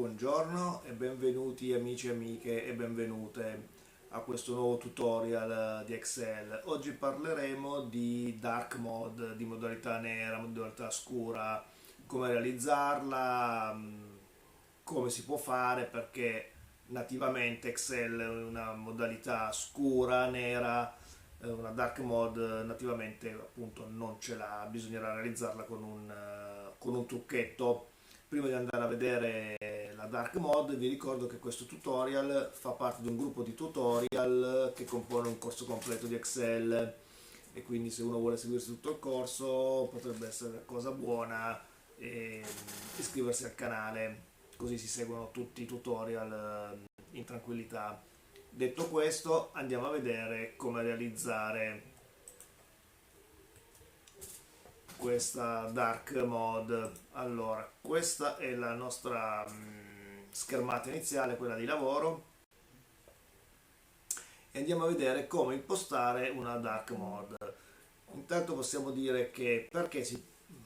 Buongiorno e benvenuti amici e amiche e benvenute a questo nuovo tutorial di Excel. Oggi parleremo di Dark Mode, di modalità nera, modalità scura, come realizzarla, come si può fare, perché nativamente Excel è una modalità scura, nera, una Dark Mode nativamente appunto non ce l'ha, bisognerà realizzarla con un trucchetto. Prima di andare a vedere la Dark Mode, vi ricordo che questo tutorial fa parte di un gruppo di tutorial che compone un corso completo di Excel, e quindi se uno vuole seguirsi tutto il corso potrebbe essere una cosa buona iscriversi al canale, così si seguono tutti i tutorial in tranquillità. Detto questo, andiamo a vedere come realizzare questa dark mode. Allora, questa è la nostra schermata iniziale, quella di lavoro, e andiamo a vedere come impostare una dark mode. Intanto possiamo dire che perché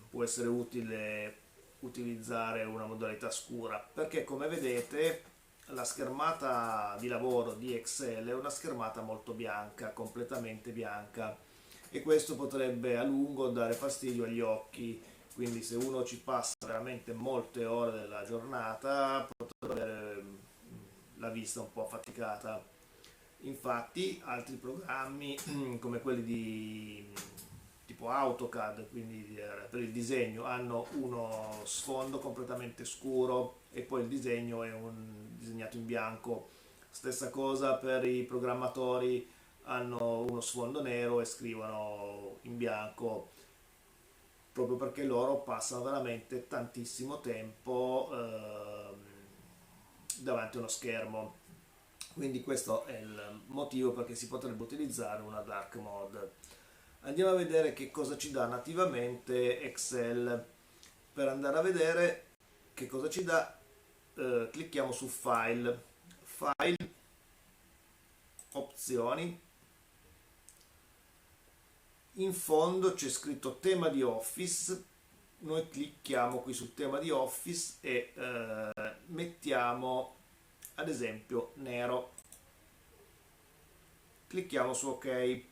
può essere utile utilizzare una modalità scura, perché come vedete la schermata di lavoro di Excel è una schermata molto bianca, completamente bianca, e questo potrebbe a lungo dare fastidio agli occhi. Quindi se uno ci passa veramente molte ore della giornata potrebbe avere la vista un po' affaticata. Infatti altri programmi come quelli di tipo AutoCAD, quindi per il disegno, hanno uno sfondo completamente scuro e poi il disegno è disegnato in bianco. Stessa cosa per i programmatori, hanno uno sfondo nero e scrivono in bianco, proprio perché loro passano veramente tantissimo tempo davanti a uno schermo. Quindi questo è il motivo perché si potrebbe utilizzare una dark mode. Andiamo a vedere che cosa ci dà nativamente Excel. Per andare a vedere che cosa ci dà, clicchiamo su File, File, Opzioni. In fondo c'è scritto tema di Office. Noi clicchiamo qui sul tema di Office e mettiamo ad esempio nero. Clicchiamo su OK ed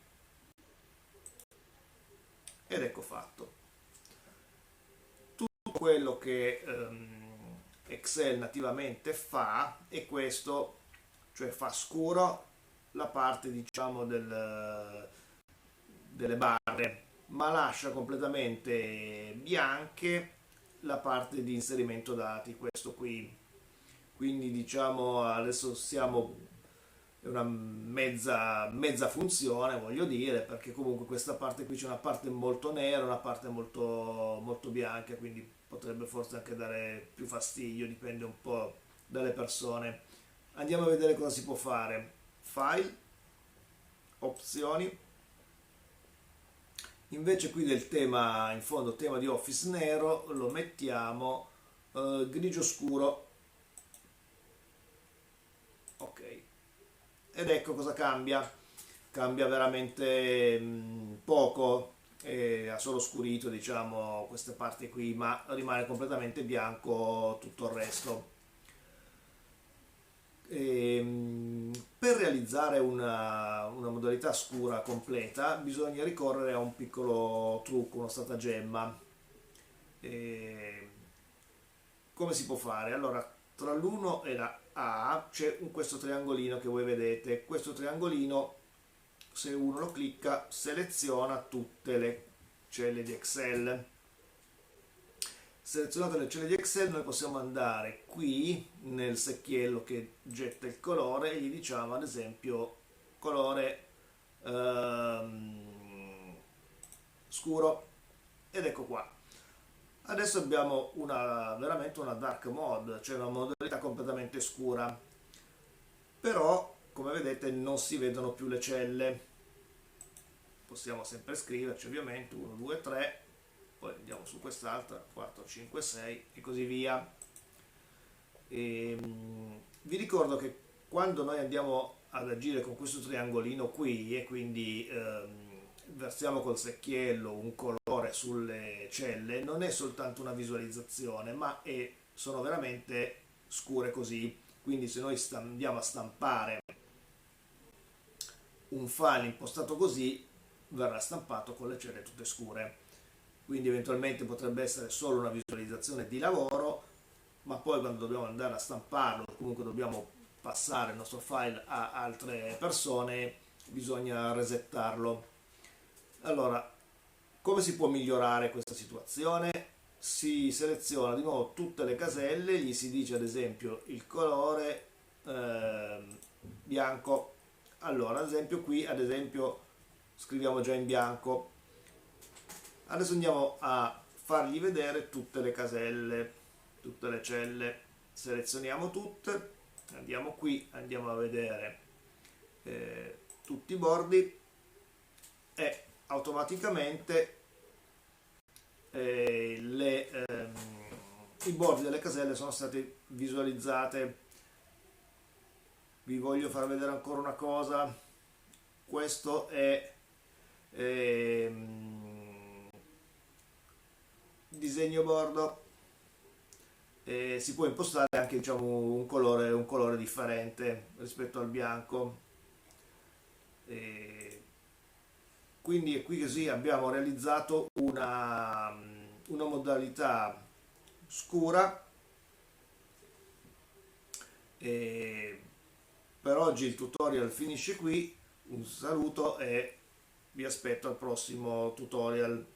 ecco fatto. Tutto quello che Excel nativamente fa è questo, cioè fa scuro la parte diciamo delle barre, ma lascia completamente bianche la parte di inserimento dati, questo qui. Quindi diciamo adesso siamo è una mezza funzione, voglio dire, perché comunque questa parte qui c'è una parte molto nera, una parte molto bianca, quindi potrebbe forse anche dare più fastidio, dipende un po' dalle persone. Andiamo a vedere cosa si può fare. File, opzioni. Invece qui del tema, in fondo tema di Office nero, lo mettiamo grigio scuro. Ok, ed ecco cosa cambia. Cambia veramente poco, ha solo scurito diciamo queste parti qui, ma rimane completamente bianco tutto il resto. Per realizzare una modalità scura completa bisogna ricorrere a un piccolo trucco, uno stratagemma. E come si può fare? Allora, tra l'1 e la A c'è questo triangolino che voi vedete. Questo triangolino, se uno lo clicca, seleziona tutte le celle di Excel. Selezionate le celle di Excel, noi possiamo andare qui nel secchiello che getta il colore e gli diciamo ad esempio colore scuro, ed ecco qua. Adesso abbiamo veramente una dark mode, cioè una modalità completamente scura, però come vedete non si vedono più le celle. Possiamo sempre scriverci ovviamente 1, 2, 3, poi andiamo su quest'altra 4, 5, 6 e così via. Vi ricordo che quando noi andiamo ad agire con questo triangolino qui e quindi versiamo col secchiello un colore sulle celle, non è soltanto una visualizzazione, ma sono veramente scure così. Quindi se noi andiamo a stampare un file impostato così, verrà stampato con le celle tutte scure. Quindi eventualmente potrebbe essere solo una visualizzazione di lavoro, ma poi quando dobbiamo andare a stamparlo, comunque dobbiamo passare il nostro file a altre persone, bisogna resettarlo. Allora, come si può migliorare questa situazione? Si seleziona di nuovo tutte le caselle, gli si dice ad esempio il colore bianco. Allora, ad esempio qui, ad esempio, scriviamo già in bianco. Adesso andiamo a fargli vedere tutte le caselle, tutte le celle. Selezioniamo tutte, andiamo qui, andiamo a vedere tutti i bordi e automaticamente i bordi delle caselle sono stati visualizzate. Vi voglio far vedere ancora una cosa. Questo è disegno bordo. Si può impostare anche, diciamo, un colore differente rispetto al bianco. Quindi qui così abbiamo realizzato una modalità scura. Per oggi il tutorial finisce qui. Un saluto e vi aspetto al prossimo tutorial.